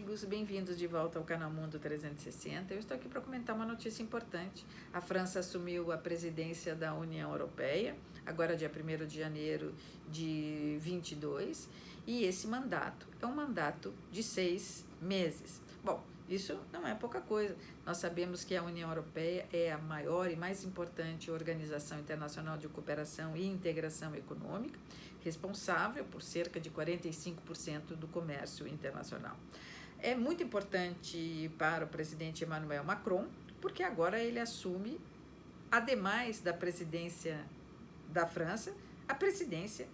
amigos, bem-vindos de volta ao canal Mundo 360. Eu estou aqui para comentar uma notícia importante. A França assumiu a presidência da União Europeia, agora dia 1º de janeiro de 22, e esse mandato é um mandato de 6 meses. Bom, isso não é pouca coisa. Nós sabemos que a União Europeia é a maior e mais importante organização internacional de cooperação e integração econômica, responsável por cerca de 45% do comércio internacional. É muito importante para o presidente Emmanuel Macron, porque agora ele assume, ademais da presidência da França, a presidência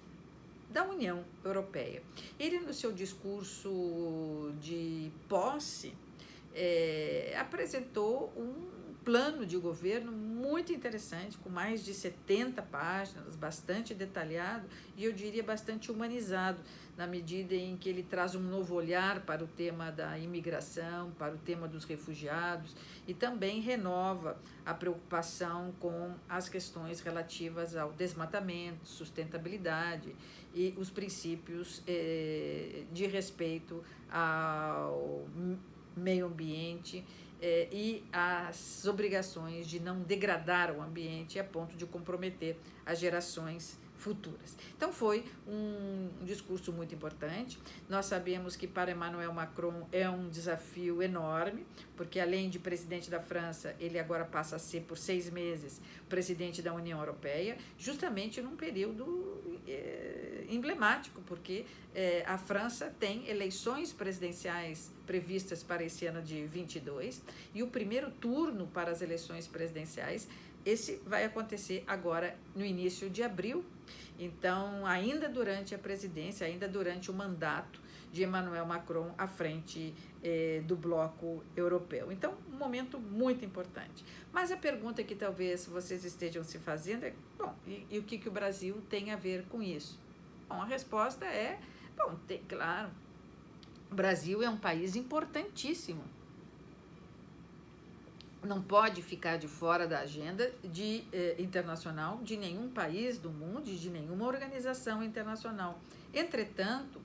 da União Europeia. Ele, no seu discurso de posse, apresentou um plano de governo muito interessante, com mais de 70 páginas, bastante detalhado e eu diria bastante humanizado, na medida em que ele traz um novo olhar para o tema da imigração, para o tema dos refugiados e também renova a preocupação com as questões relativas ao desmatamento, sustentabilidade e os princípios de respeito ao meio ambiente e as obrigações de não degradar o ambiente a ponto de comprometer as gerações futuras. Então foi um discurso muito importante. Nós sabemos que para Emmanuel Macron é um desafio enorme, porque além de presidente da França, ele agora passa a ser por 6 meses presidente da União Europeia, justamente num período emblemático, porque a França tem eleições presidenciais previstas para esse ano de 22 e o primeiro turno para as eleições presidenciais esse vai acontecer agora no início de abril, então ainda durante a presidência, ainda durante o mandato de Emmanuel Macron à frente do bloco europeu. Então, um momento muito importante. Mas a pergunta que talvez vocês estejam se fazendo é, bom, e o que o Brasil tem a ver com isso? Bom, a resposta é, bom, claro, o Brasil é um país importantíssimo. Não pode ficar de fora da agenda internacional de nenhum país do mundo e de nenhuma organização internacional. Entretanto,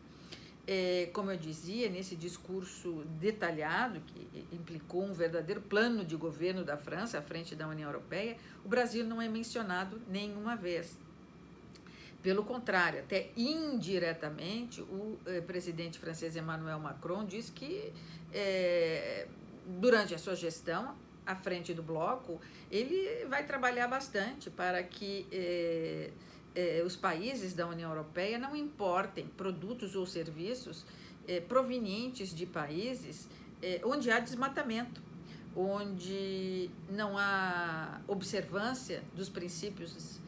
como eu dizia, nesse discurso detalhado, que implicou um verdadeiro plano de governo da França à frente da União Europeia, o Brasil não é mencionado nenhuma vez. Pelo contrário, até indiretamente, o presidente francês Emmanuel Macron diz que, durante a sua gestão, à frente do bloco, ele vai trabalhar bastante para que os países da União Europeia não importem produtos ou serviços provenientes de países onde há desmatamento, onde não há observância dos princípios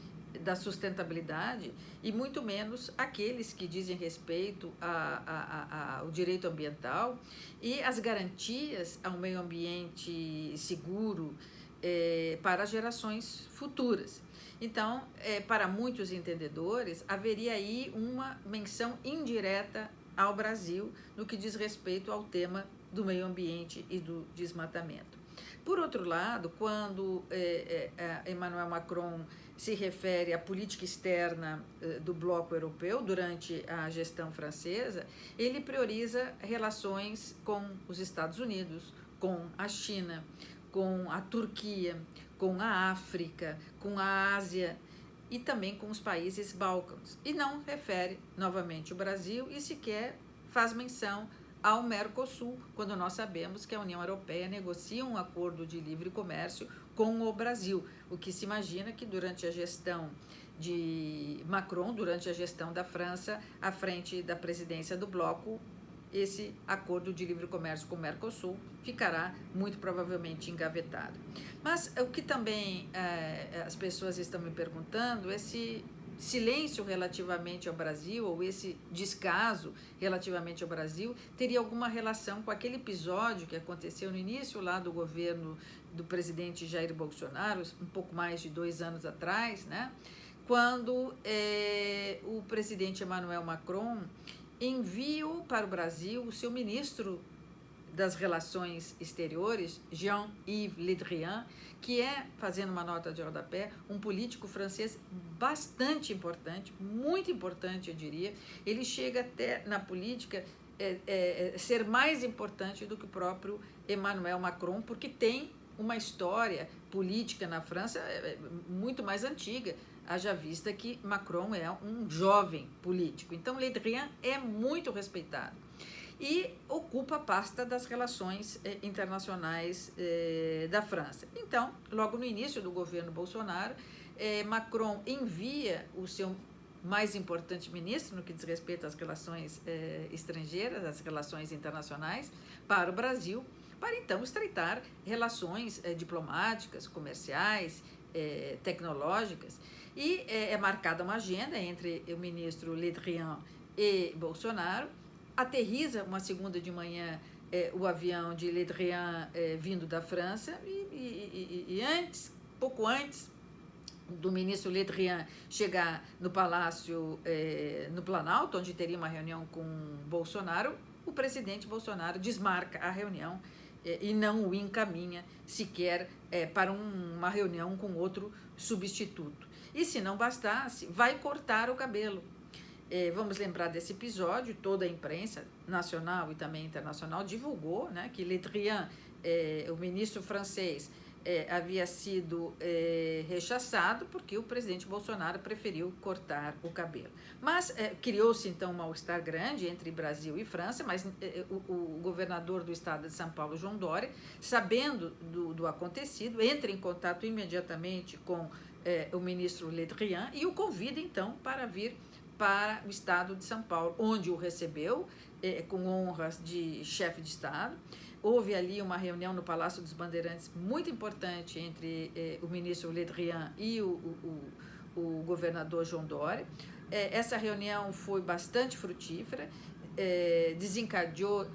da sustentabilidade e muito menos aqueles que dizem respeito ao direito ambiental e as garantias ao meio ambiente seguro para as gerações futuras. Então, para muitos entendedores, haveria aí uma menção indireta ao Brasil no que diz respeito ao tema do meio ambiente e do desmatamento. Por outro lado, quando Emmanuel Macron se refere à política externa do bloco europeu durante a gestão francesa, ele prioriza relações com os Estados Unidos, com a China, com a Turquia, com a África, com a Ásia e também com os países Balcãs. E não refere novamente o Brasil e sequer faz menção ao Mercosul, quando nós sabemos que a União Europeia negocia um acordo de livre comércio com o Brasil, o que se imagina que durante a gestão de Macron, durante a gestão da França, à frente da presidência do bloco, esse acordo de livre comércio com o Mercosul ficará muito provavelmente engavetado. Mas o que também as pessoas estão me perguntando é se silêncio relativamente ao Brasil, ou esse descaso relativamente ao Brasil, teria alguma relação com aquele episódio que aconteceu no início lá do governo do presidente Jair Bolsonaro, um pouco mais de 2 anos atrás, né? Quando o presidente Emmanuel Macron enviou para o Brasil o seu ministro das Relações Exteriores, Jean-Yves Le Drian, que é, fazendo uma nota de rodapé, um político francês bastante importante, muito importante, eu diria. Ele chega até na política ser mais importante do que o próprio Emmanuel Macron, porque tem uma história política na França muito mais antiga, haja vista que Macron é um jovem político. Então, Le Drian é muito respeitado e ocupa a pasta das relações internacionais da França. Então, logo no início do governo Bolsonaro, Macron envia o seu mais importante ministro no que diz respeito às relações estrangeiras, às relações internacionais, para o Brasil, para então estreitar relações diplomáticas, comerciais, tecnológicas. E é marcada uma agenda entre o ministro Le Drian e Bolsonaro. Aterriza uma segunda de manhã o avião de Le Drian vindo da França e pouco antes do ministro Le Drian chegar no Palácio, no Planalto, onde teria uma reunião com Bolsonaro, o presidente Bolsonaro desmarca a reunião e não o encaminha sequer para uma reunião com outro substituto. E se não bastasse, vai cortar o cabelo. Vamos lembrar desse episódio, toda a imprensa nacional e também internacional divulgou, né, que Le Drian, o ministro francês, havia sido rechaçado porque o presidente Bolsonaro preferiu cortar o cabelo. Mas criou-se então um mal-estar grande entre Brasil e França, mas o governador do estado de São Paulo, João Dória, sabendo do acontecido, entra em contato imediatamente com o ministro Le Drian e o convida então para vir para o estado de São Paulo, onde o recebeu com honras de chefe de estado. Houve ali uma reunião no Palácio dos Bandeirantes muito importante entre o ministro Le Drian e o governador João Dória. Essa reunião foi bastante frutífera, desencadeou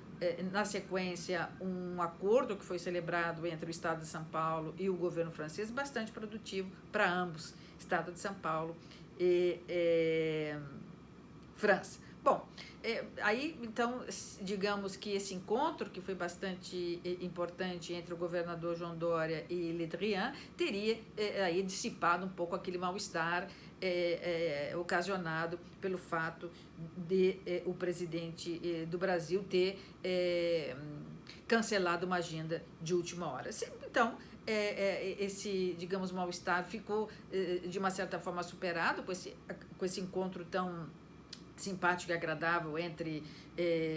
na sequência um acordo que foi celebrado entre o Estado de São Paulo e o governo francês, bastante produtivo para ambos, Estado de São Paulo e França. Bom, aí então, digamos que esse encontro, que foi bastante importante entre o governador João Dória e Le Drian, teria aí dissipado um pouco aquele mal-estar ocasionado pelo fato de o presidente do Brasil ter cancelado uma agenda de última hora. Então, esse, digamos, mal-estar ficou, de uma certa forma, superado com esse encontro tão simpático e agradável entre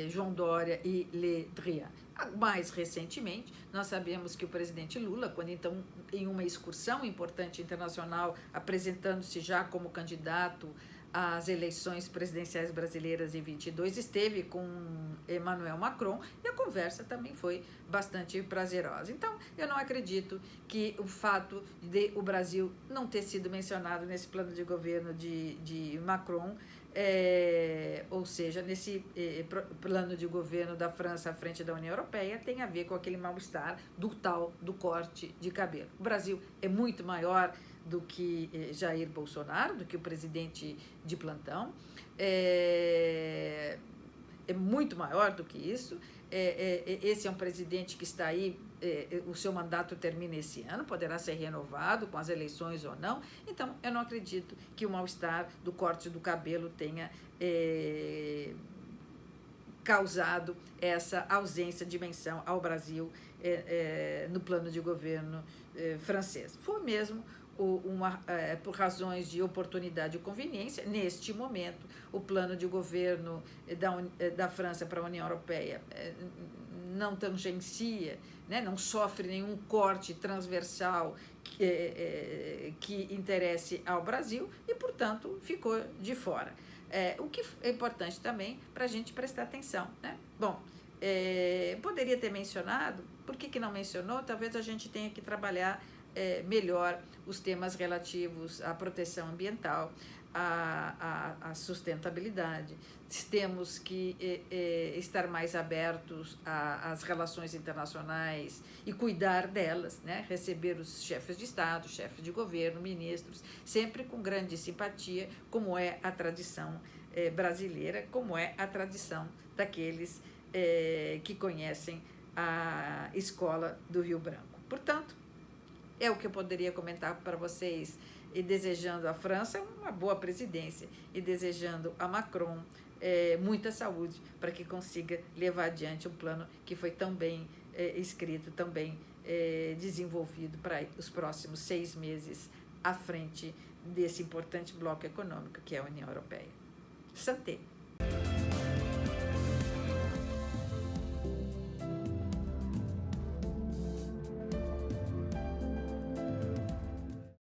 João Dória e Le Drian. Mais recentemente, nós sabemos que o presidente Lula, quando então em uma excursão importante internacional, apresentando-se já como candidato às eleições presidenciais brasileiras em 22, esteve com Emmanuel Macron e a conversa também foi bastante prazerosa. Então, eu não acredito que o fato de o Brasil não ter sido mencionado nesse plano de governo de Macron, ou seja, nesse plano de governo da França à frente da União Europeia, tem a ver com aquele mal-estar do corte de cabelo. O Brasil é muito maior do que Jair Bolsonaro, do que o presidente de plantão, é muito maior do que isso. Esse é um presidente que está aí, o seu mandato termina esse ano, poderá ser renovado com as eleições ou não. Então, eu não acredito que o mal-estar do corte do cabelo tenha causado essa ausência de menção ao Brasil no plano de governo francês. Foi mesmo por razões de oportunidade e conveniência. Neste momento, o plano de governo da França para a União Europeia não tangencia, né, não sofre nenhum corte transversal que interesse ao Brasil e, portanto, ficou de fora. O que é importante também para a gente prestar atenção, né? Bom, poderia ter mencionado, por que não mencionou? Talvez a gente tenha que trabalhar melhor os temas relativos à proteção ambiental, à sustentabilidade. Temos que estar mais abertos às relações internacionais e cuidar delas, né? Receber os chefes de Estado, chefes de governo, ministros, sempre com grande simpatia, como é a tradição brasileira, como é a tradição daqueles que conhecem a escola do Rio Branco. Portanto, é o que eu poderia comentar para vocês, e desejando à França uma boa presidência e desejando a Macron muita saúde para que consiga levar adiante um plano que foi tão bem escrito, tão bem desenvolvido para os próximos 6 meses à frente desse importante bloco econômico que é a União Europeia. Santé!